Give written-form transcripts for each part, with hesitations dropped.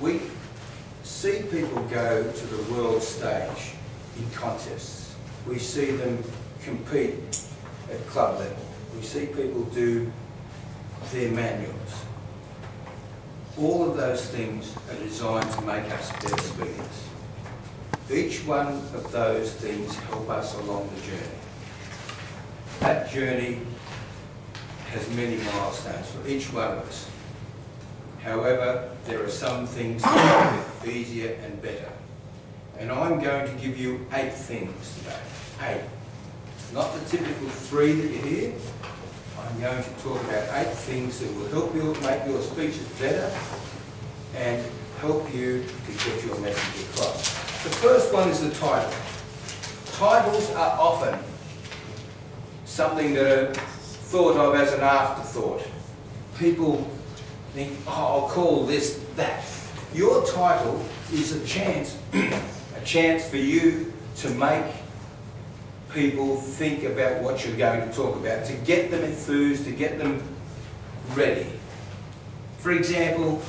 we see people go to the world stage in contests. We see them compete at club level. We see people do their manuals. All of those things are designed to make us better speakers. Each one of those things help us along the journey. That journey has many milestones for each one of us. However, there are some things that make it easier and better. And I'm going to give you 8 things today. 8. Not the typical 3 that you hear. I'm going to talk about 8 things that will help you make your speeches better and help you to get your message across. The first one is the title. Titles are often something that are thought of as an afterthought. People think, oh, I'll call this that. Your title is a chance for you to make people think about what you're going to talk about, to get them enthused, to get them ready. For example,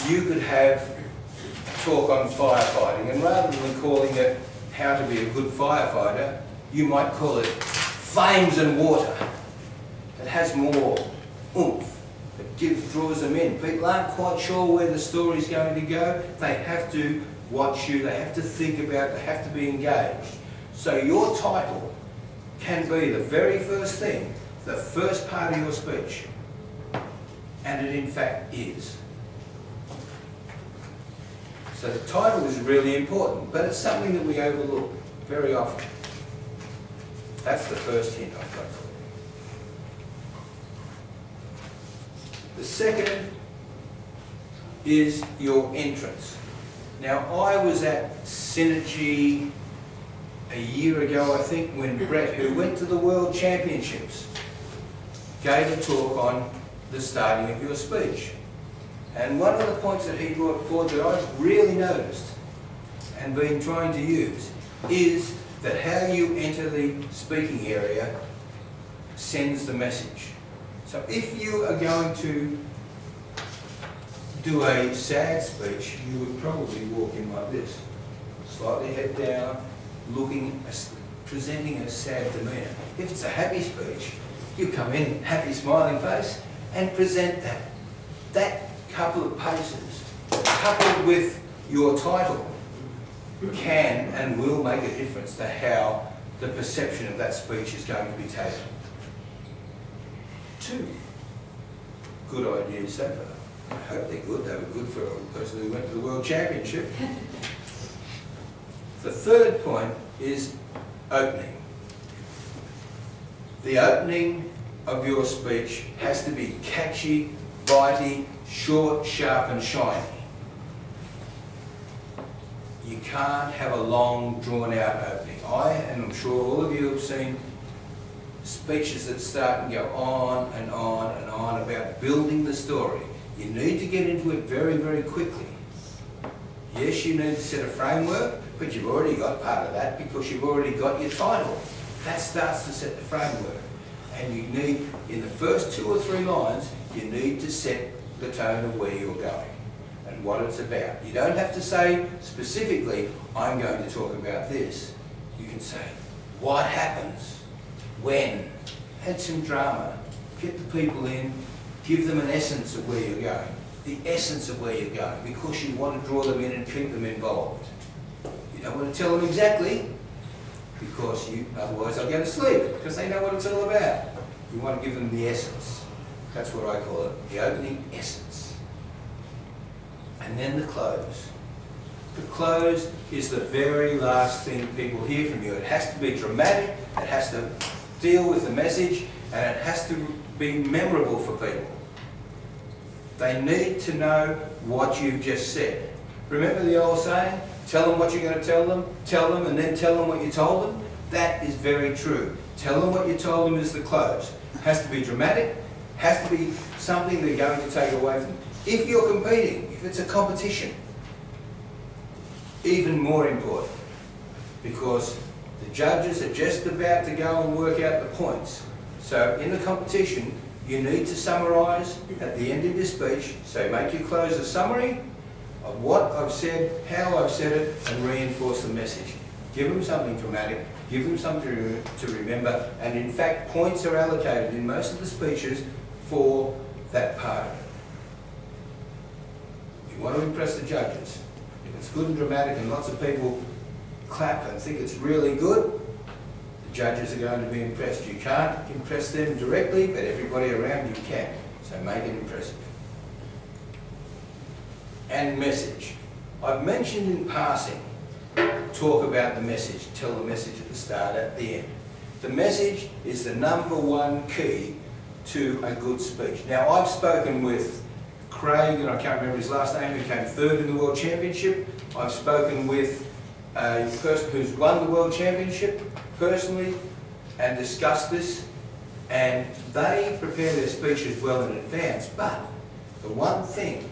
you could have a talk on firefighting, and rather than calling it how to be a good firefighter, you might call it flames and water. It has more oomph. It draws them in. People aren't quite sure where the story's going to go. They have to watch you, they have to think about it, they have to be engaged. So your title can be the very first thing, the first part of your speech. And it in fact is. So the title is really important, but it's something that we overlook very often. That's the first hint I've got for you. The second is your entrance. Now, I was at Synergy a year ago, I think, when Brett, who went to the World Championships, gave a talk on the starting of your speech. And one of the points that he brought forward that I've really noticed and been trying to use is that how you enter the speaking area sends the message. So if you are going to do a sad speech, you would probably walk in like this, slightly head down, presenting a sad demeanour. If it's a happy speech, you come in, happy smiling face, and present that. That couple of paces, coupled with your title, can and will make a difference to how the perception of that speech is going to be taken. 2 good ideas so far. I hope they're good. They were good for a person who went to the World Championship. The third point is opening. The opening of your speech has to be catchy, bitey, short, sharp and shiny. You can't have a long, drawn-out opening. And I'm sure all of you have seen speeches that start and go on and on and on about building the story. You need to get into it very, very quickly. Yes, you need to set a framework, but you've already got part of that because you've already got your title. That starts to set the framework. And you need, in the first 2 or 3 lines, you need to set the tone of where you're going and what it's about. You don't have to say specifically, I'm going to talk about this. You can say, what happens? When? Add some drama. Get the people in. Give them an essence of where you're going. The essence of where you're going, because you want to draw them in and keep them involved. You don't want to tell them exactly, because otherwise they'll go to sleep, because they know what it's all about. You want to give them the essence. That's what I call it, the opening essence. And then the close. The close is the very last thing people hear from you. It has to be dramatic, it has to deal with the message, and it has to be memorable for people. They need to know what you've just said. Remember the old saying, tell them what you're going to tell them, and then tell them what you told them? That is very true. Tell them what you told them is the close. It has to be dramatic, has to be something they're going to take away from. If you're competing, if it's a competition, even more important, because the judges are just about to go and work out the points. So in the competition, you need to summarise at the end of your speech. So make your close a summary, of what I've said, how I've said it, and reinforce the message. Give them something dramatic, give them something to remember, and in fact points are allocated in most of the speeches for that part of it. You want to impress the judges. If it's good and dramatic and lots of people clap and think it's really good, the judges are going to be impressed. You can't impress them directly, but everybody around you can. So make it impressive. And message. I've mentioned in passing, talk about the message, tell the message at the start, at the end. The message is the #1 key to a good speech. Now, I've spoken with Craig, and I can't remember his last name, who came 3rd in the World Championship. I've spoken with a person who's won the World Championship personally and discussed this, and they prepare their speeches well in advance, but the one thing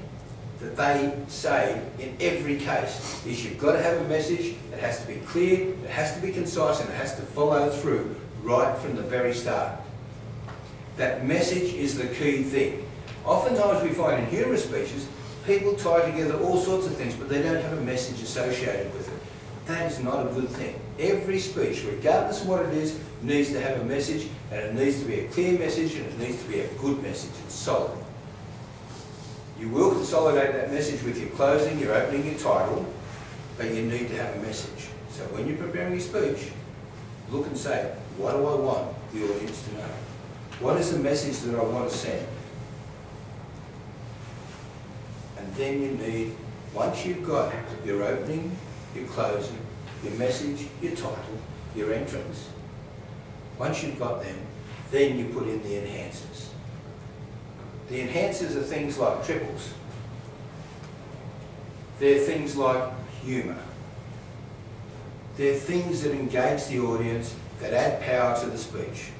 that they say in every case is you've got to have a message, it has to be clear, it has to be concise, and it has to follow through right from the very start. That message is the key thing. Oftentimes we find in humorous speeches, people tie together all sorts of things, but they don't have a message associated with it. That is not a good thing. Every speech, regardless of what it is, needs to have a message, and it needs to be a clear message, and it needs to be a good message. It's solid. You will consolidate that message with your closing, your opening, your title, but you need to have a message. So when you're preparing your speech, look and say, what do I want the audience to know? What is the message that I want to send? And then you need, once you've got your opening, your closing, your message, your title, your entrance, once you've got them, then you put in the enhancers. The enhancers are things like triples. They're things like humour. They're things that engage the audience, that add power to the speech.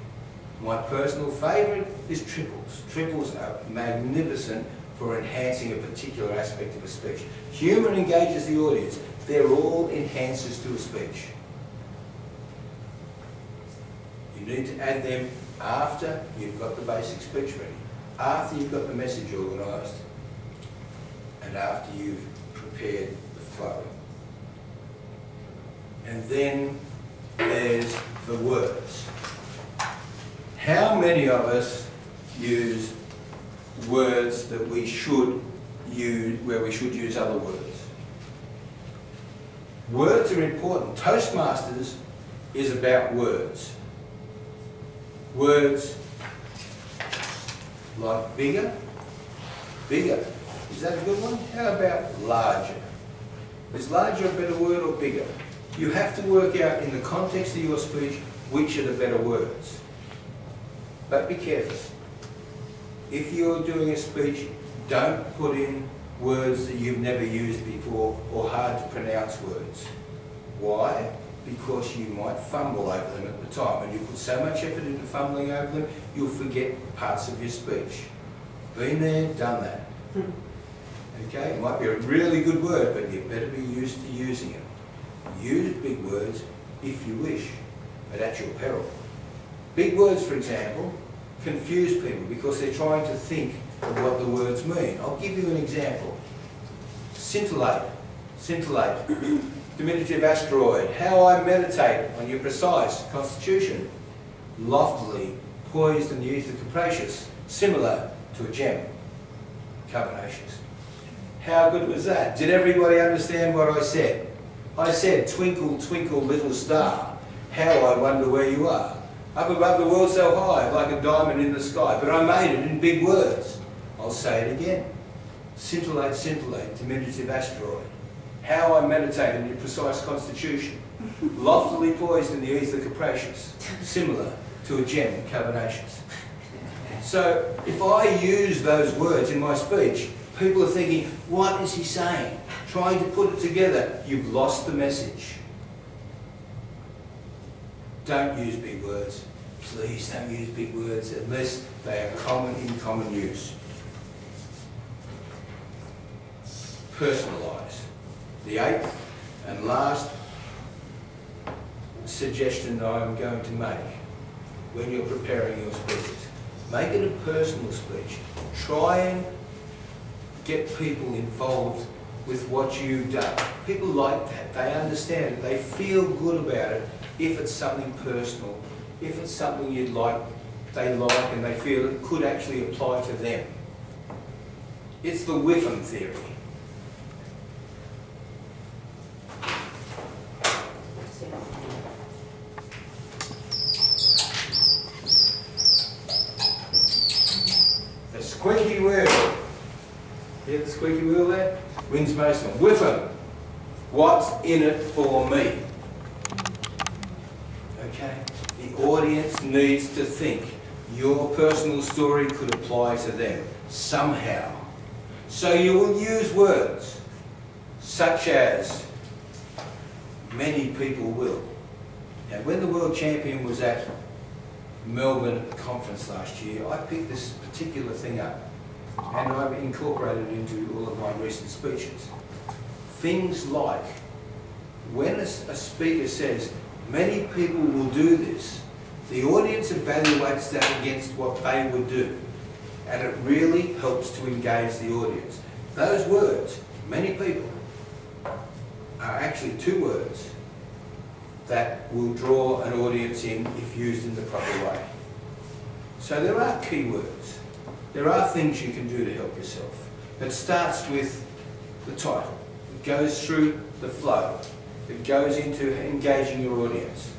My personal favourite is triples. Triples are magnificent for enhancing a particular aspect of a speech. Humour engages the audience. They're all enhancers to a speech. You need to add them after you've got the basic speech ready, after you've got the message organised, and after you've prepared the flow. And then there's the words. How many of us use words that we should use, where we should use other words? Words are important. Toastmasters is about words. Words like bigger. Bigger. Is that a good one? How about larger? Is larger a better word or bigger? You have to work out in the context of your speech which are the better words. But be careful. If you're doing a speech, don't put in words that you've never used before or hard to pronounce words. Why? Because you might fumble over them at the time, and you put so much effort into fumbling over them, you'll forget parts of your speech. Been there, done that. Okay? It might be a really good word, but you better be used to using it. Use big words if you wish, but at your peril. Big words, for example, confuse people because they're trying to think of what the words mean. I'll give you an example. Scintillate. Scintillate. Diminutive asteroid. How I meditate on your precise constitution. Loftily poised in the ether capricious. Similar to a gem. Carbonaceous. How good was that? Did everybody understand what I said? I said, twinkle, twinkle, little star. How I wonder where you are. Up above the world so high, like a diamond in the sky. But I made it in big words. I'll say it again. Scintillate, scintillate, diminutive asteroid. How I meditate on your precise constitution. Loftily poised in the ether capricious. Similar to a gem carbonaceous. So if I use those words in my speech, people are thinking, what is he saying? Trying to put it together. You've lost the message. Don't use big words. Please don't use big words unless they are in common use. Personalise. The eighth and last suggestion that I'm going to make when you're preparing your speeches. Make it a personal speech. Try and get people involved with what you've done. People like that. They understand it. They feel good about it if it's something personal, if it's something they like and they feel it could actually apply to them. It's the Whiffen theory. The squeaky wheel. Hear the squeaky wheel there? Wins most of them. Whiffen. What's in it for me? Okay? The audience needs to think your personal story could apply to them somehow. So you will use words such as many people will. Now, when the world champion was at Melbourne at the conference last year, I picked this particular thing up and I've incorporated it into all of my recent speeches. Things like, when a speaker says, many people will do this, the audience evaluates that against what they would do. And it really helps to engage the audience. Those words, many people, are actually two words that will draw an audience in if used in the proper way. So there are keywords. There are things you can do to help yourself. It starts with the title. It goes through the flow. It goes into engaging your audience.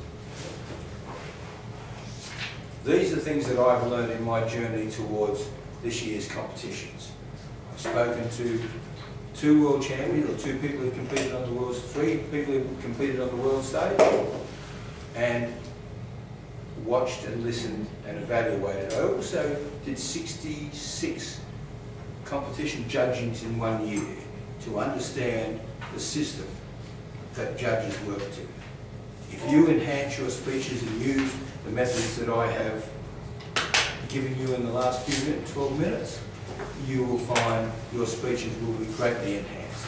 These are things that I've learned in my journey towards this year's competitions. I've spoken to two world champions, or two people who competed on the world, three people who competed on the world stage, and watched and listened and evaluated. I also did 66 competition judgings in 1 year to understand the system that judges work to. If you enhance your speeches and use the methods that I have given you in the last few minutes, 12 minutes, you will find your speeches will be greatly enhanced.